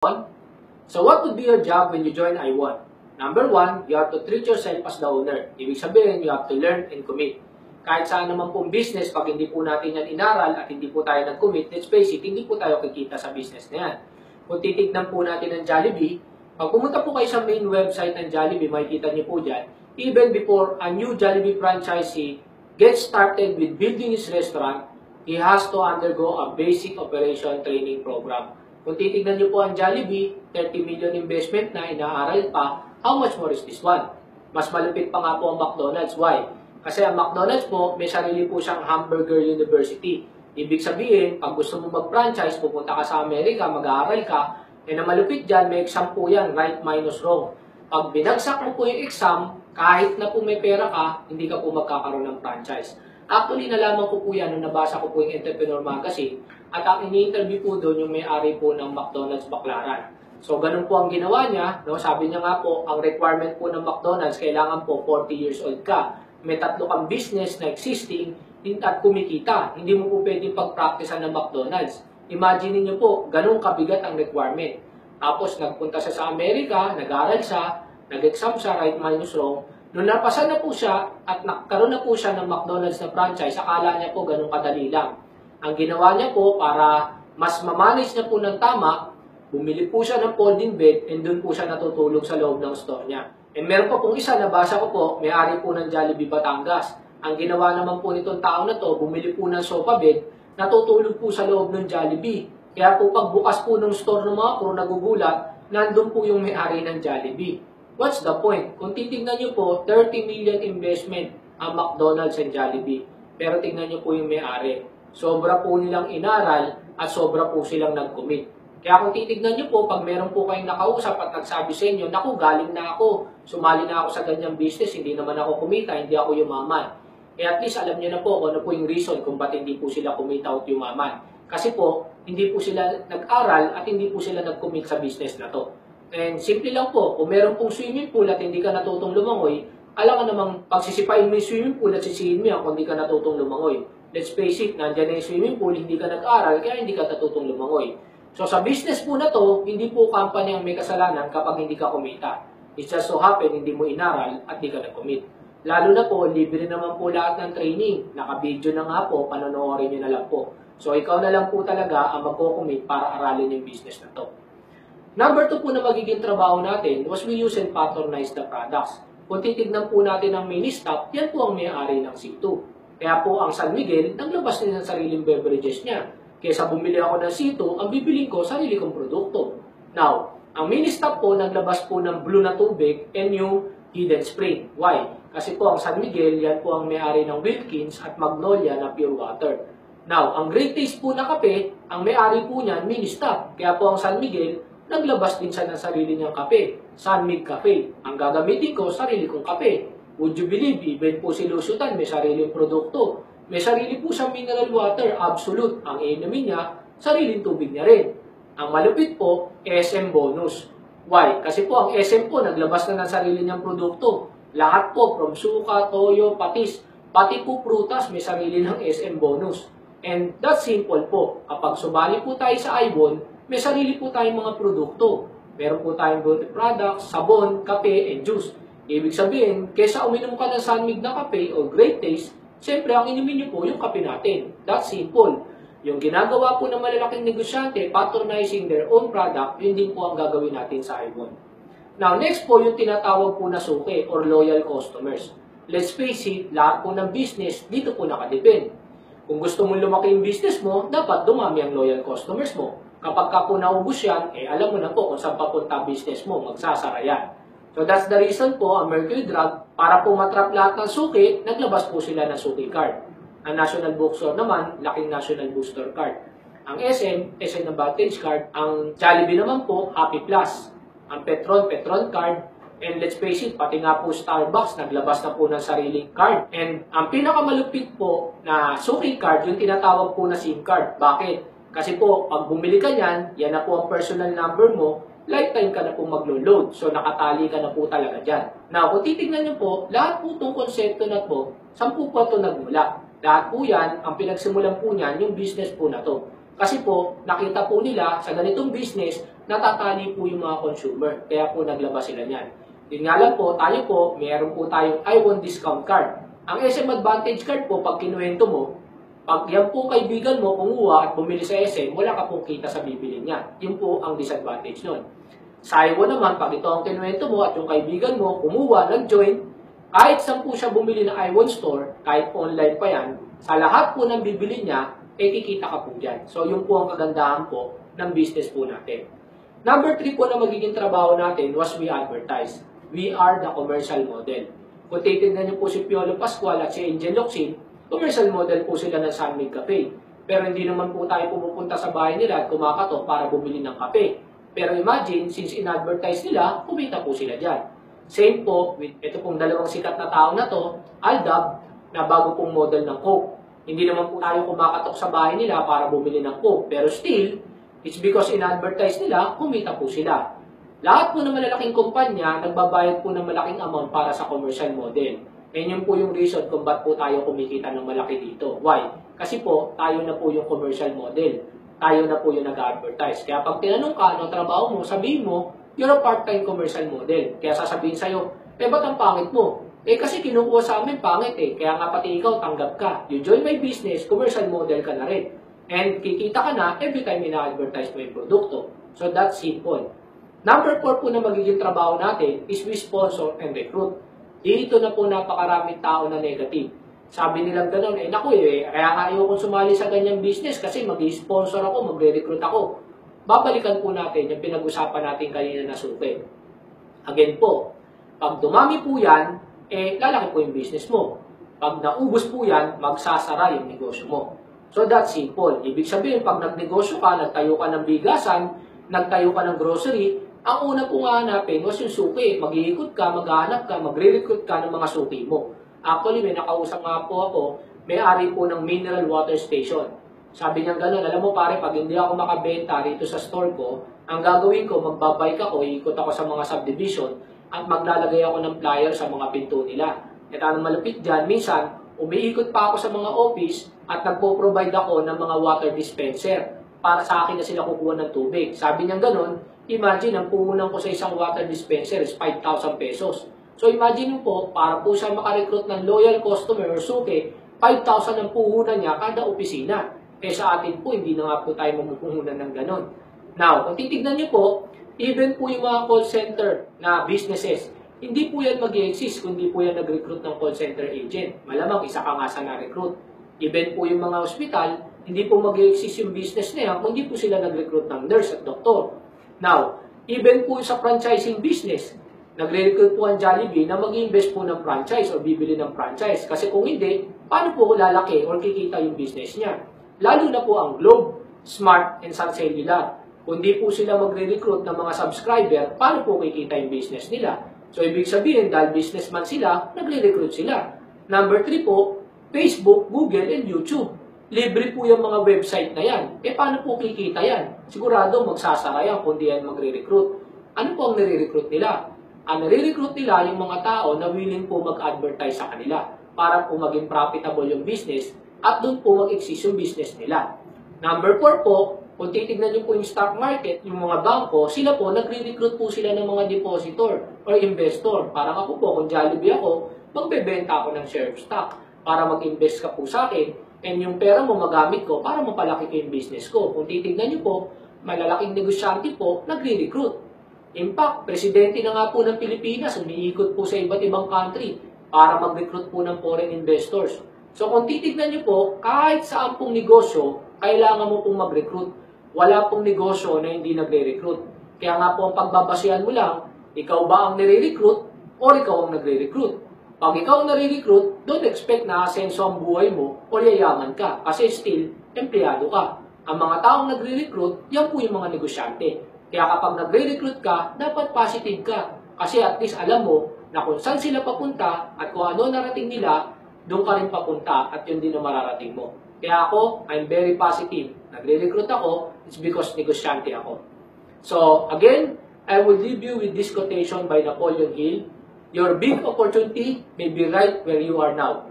So what would be your job when you join I1? Number one, you have to treat yourself as the owner. Ibig sabihin, you have to learn and commit. Kahit saan naman pong business, pag hindi po natin yan inaral at hindi po tayo nag-commit, let's face it, hindi po tayo kikita sa business na yan. Kung titignan po natin ng Jollibee, pag pumunta po kayo sa main website ng Jollibee, makikita niyo po dyan, even before a new Jollibee franchisee gets started with building his restaurant, he has to undergo a basic operation training program. Kung titignan niyo po ang Jollibee, 30 million investment na inaaral pa, how much more is this one? Mas malupit pa nga po ang McDonald's. Why? Kasi ang McDonald's po, may sarili po siyang hamburger university. Ibig sabihin, pag gusto mo mag-franchise, pupunta ka sa Amerika, mag-aaral ka, eh na malupit dyan, may exam po yan, right minus wrong. Pag binagsak mo po yung exam, kahit na po may pera ka, hindi ka po magkakaroon ng franchise. Actually, nalaman ko po yan nung nabasa ko po yung Entrepreneur Magazine at ang ini-interview po doon yung may-ari po ng McDonald's Baclaran. So, ganun po ang ginawa niya. No? Sabi niya nga po, ang requirement po ng McDonald's, kailangan po 40 years old ka. May 3 kang business na existing at kumikita. Hindi mo po pwedeng pag-practicean ng McDonald's. Imagine niyo po, ganun kabigat ang requirement. Tapos, nagpunta siya sa Amerika, nag-aral siya, nag-exam siya, right minus wrong. Nung napasan na po siya at nagkaroon na po siya ng McDonald's na franchise, akala niya po ganun kadali lang. Ang ginawa niya po para mas mamanage niya po ng tama, bumili po siya ng folding bed and doon po siya natutulog sa loob ng store niya. And meron pa pong isa, nabasa ko po, may-ari po ng Jollibee Batangas. Ang ginawa naman po nitong tao na to, bumili po ng sofa bed, natutulog po sa loob ng Jollibee. Kaya po pagbukas po ng store ng mga crew, nagugulat, nandun po yung may-ari ng Jollibee. What's the point? Kung titignan nyo po, 30 million investment ang McDonald's and Jollibee. Pero tignan nyo po yung may-ari. Sobra po nilang inaral at sobra po silang nag-commit. Kaya kung titignan nyo po, pag meron po kayong nakausap at nagsabi sa inyo, naku, galing na ako, sumali na ako sa ganyang business, hindi naman ako kumita, hindi ako yumaman. At least alam nyo na po kung ano po yung reason kung ba't hindi po sila kumita o yumaman. Kasi po, hindi po sila nag-aral at hindi po sila nag-commit sa business na to. And simple lang po, kung meron pong swimming pool at hindi ka natutong lumangoy, alam ka namang pagsisipain mo yung swimming pool at sisihin mo yan kung hindi ka natutong lumangoy. Let's face it, nandyan na yung swimming pool, hindi ka nag-aral, kaya hindi ka natutong lumangoy. So sa business po na to, hindi po company ang may kasalanan kapag hindi ka kumita. It just so happen, hindi mo inaral at hindi ka nag-commit. Lalo na po, libre naman po lahat ng training. Naka-video na nga po, panonoorin nyo na lang po. So ikaw na lang po talaga ang magko-commit para aralin yung business na to. Number 2 po na magiging trabaho natin was we use and patronize the products. Kung titignan po natin ang mini stop, yan po ang may-ari ng C2. Kaya po ang San Miguel, naglabas din ng sariling beverages niya. Kaysa bumili ako ng C2, ang bibiling ko sarili kong produkto. Now, ang mini stop po, naglabas po ng blue na tubig and yung hidden spring. Why? Kasi po ang San Miguel, yan po ang may-ari ng Wilkins at Magnolia na pure water. Now, ang Great Taste po na kape, ang may-ari po niyan, mini stop. Kaya po ang San Miguel, naglabas din siya ng sarili niyang kape, Sunmig Cafe. Ang gagamitin ko, sarili kong kape. Would you believe, even po si Lusutan, may sariling produkto. May sarili po siyang mineral water, Absolute. Ang inumin niya, sariling tubig niya rin. Ang malupit po, SM Bonus. Why? Kasi po ang SM po, naglabas na ng sarili niyang produkto. Lahat po, from suka, toyo, patis, pati po prutas, may sarili ng SM Bonus. And that's simple po. Kapag sumali po tayo sa Ibon, may sarili po tayong mga produkto. Meron po tayong beauty products, sabon, kape, and juice. Ibig sabihin, kaysa uminom ka ng Sunmig na kape o Great Taste, siyempre ang inumin nyo po yung kape natin. That's simple. Yung ginagawa po ng malalaking negosyante, patronizing their own product, yun din po ang gagawin natin sa Ibon. Now, next po yung tinatawag po na suki or loyal customers. Let's face it, lahat po ng business, dito po nakadepend. Kung gusto mong lumaki yung business mo, dapat dumami ang loyal customers mo. Kapag ka po naubos yan, alam mo na po kung saan papunta business mo, magsasara yan. So that's the reason po, ang Mercury Drug, para po matrap lahat ng suki, naglabas po sila ng suki card. Ang National Bookstore naman, laking National Booster Card. Ang SM Advantage Card. Ang Jollibee naman po, Happy Plus. Ang Petron Card. And let's face it, pati nga po Starbucks, naglabas na po ng sariling card. And ang pinakamalupit po na suki card, yung tinatawag po na SIM card. Bakit? Kasi po, pag bumili ka niyan, yan na po ang personal number mo, lifetime ka na po maglo-load. So, nakatali ka na po talaga dyan. Now, kung titignan nyo po, lahat po itong konsepto na po, saan po pa ito nagmula? Lahat po yan, ang pinagsimulan po niyan, yung business po na to. Kasi po, nakita po nila sa ganitong business, natatali po yung mga consumer. Kaya po naglabas sila niyan. Yun nga lang po, tayo po, meron po tayong I-1 discount card. Ang SM Advantage card po, pag kinuwento mo, pag yan po kaibigan mo kumuha at bumili sa SM, wala ka pong kita sa bibili niya. Yun po ang disadvantage nun. Sa I-1 naman, pag ito ang kinuwento mo at yung kaibigan mo kumuha, nag-join, kahit saan po siya bumili ng I-1 store, kahit online pa yan, sa lahat po ng bibili niya, kikita ka po dyan. So, yun po ang kagandahan po ng business po natin. Number 3 po na magiging trabaho natin was we advertise. We are the commercial model. Kung titignan niyo po si Piolo Pascual at si Angel Locsin, commercial model po sila ng Sunmig Cafe. Pero hindi naman po tayo pumupunta sa bahay nila at kumakatok para bumili ng kape. Pero imagine, since in-advertise nila, kumita po sila dyan. Same po with ito pong dalawang sikat na tao na to, Aldab, na bago pong model ng Coke. Hindi naman po tayo kumakatok sa bahay nila para bumili ng Coke. Pero still, it's because in-advertise nila, kumita po sila. Lahat po ng malalaking kumpanya, nagbabayad po ng malaking amount para sa commercial model. And yun po yung reason kung ba't po tayo kumikita ng malaki dito. Why? Kasi po, tayo na po yung commercial model. Tayo na po yung nag-advertise. Kaya pag tinanong ka, ano trabaho mo, sabihin mo, you're a part-time commercial model. Kaya sasabihin sa'yo, ba't ang pangit mo? Kasi kinukuha sa amin, pangit Kaya nga pati ikaw, tanggap ka. You join my business, commercial model ka na rin. And kikita ka na every time ina-advertise mo yung produkto. So that's simple. Number 4 po na magiging trabaho natin is we sponsor and recruit. Dito na po napakaraming tao na negative. Sabi nilang gano'n, kaya nga ayokong sumali sa ganyang business kasi mag-sponsor ako, magre-recruit ako. Babalikan po natin yung pinag-usapan natin kanina na suki. Again po, pag dumami po yan, lalaki po yung business mo. Pag naubos po yan, magsasara yung negosyo mo. So that's simple. Ibig sabihin, pag nagnegosyo ka, nagtayo ka ng bigasan, nagtayo ka ng grocery, ang una po nga hanapin was yung suki. Mag-iikot ka, maghahanap ka, magre-recruit ka ng mga suki mo. Actually, may nakausap nga po ako, may-ari po ng mineral water station. Sabi niya gano'n, alam mo pare, pag hindi ako makabenta rito sa store ko, ang gagawin ko, magbabike ako, iikot ako sa mga subdivision, at maglalagay ako ng flyer sa mga pinto nila. At ang malapit dyan, minsan, umiikot pa ako sa mga office at nagpo-provide ako ng mga water dispenser para sa akin na sila kukuha ng tubig. Sabi niya gano'n, imagine, ang puhunan ko sa isang water dispenser is 5,000 pesos. So imagine po, para po siya makarecruit ng loyal customer or suki, 5,000 ang puhunan niya kada opisina. Sa atin po, hindi na nga po tayo mamupuhunan ng gano'n. Now, kung titignan niyo po, even po yung mga call center na businesses, hindi po yan mag-i-exist kung hindi po yan nag-recruit ng call center agent. Malamang isa ka nga sa na-recruit. Even po yung mga hospital, hindi po mag-i-exist yung business na yan kung hindi po sila nag-recruit ng nurse at doktor. Now, even po sa franchising business, nagre-recruit po ang Jollibee na mag-invest po ng franchise o bibili ng franchise. Kasi kung hindi, paano po lalaki or kikita yung business niya? Lalo na po ang Globe, Smart, and Sun Cellular. Kung di po sila magre-recruit ng mga subscriber, paano po kikita yung business nila? So, ibig sabihin, dahil businessman sila, nagre-recruit sila. Number 3 po, Facebook, Google, and YouTube. Libre po yung mga website na yan. Paano po kikita yan? Sigurado magsasara yan kung di yan magre-recruit. Ano po ang nire-recruit nila? Ang nire-recruit nila yung mga tao na willing po mag-advertise sa kanila para po maging profitable yung business at doon po mag-exist yung business nila. Number 4 po, kung titignan nyo po yung stock market, yung mga bangko, sila po, nagre-recruit po sila ng mga depositor or investor. Parang ako po, kung Jollibee ako, magbebenta ako ng share stock para mag-invest ka po sa akin and yung pera mo magamit ko para mapalaki ko yung business ko. Kung titignan nyo po, malalaking negosyante po, nagre-recruit. In fact, presidente na nga po ng Pilipinas, umiikot po sa iba't ibang country para mag-recruit po ng foreign investors. So kung titignan nyo po, kahit saan pong negosyo, kailangan mo pong mag-recruit. Wala pong negosyo na hindi nagre-recruit. Kaya nga po ang pagbabasihan mo lang, ikaw ba ang nire-recruit o ikaw ang nagre-recruit? Pag ikaw ang nare-recruit, don't expect na asenso ang buhay mo o yayaman ka kasi still, empleyado ka. Ang mga taong nagre-recruit, yan po yung mga negosyante. Kaya kapag nagre-recruit ka, dapat positive ka. Kasi at least alam mo na kung saan sila papunta at kung ano narating nila, doon ka rin papunta at yun din ang mararating mo. Kaya ako, I'm very positive. Nagre-recruit ako, it's because negosyante ako. So, again, I will leave you with this quotation by Napoleon Hill. Your big opportunity may be right where you are now.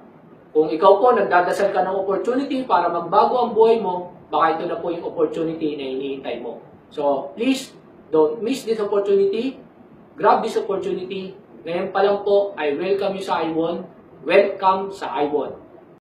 Kung ikaw po, nagdadasal ka ng opportunity para magbago ang buhay mo, baka ito na po yung opportunity na hinihintay mo. So, please, Don't miss this opportunity. Grab this opportunity. Ngayon pa lang po, I welcome you sa I1. Welcome sa I1.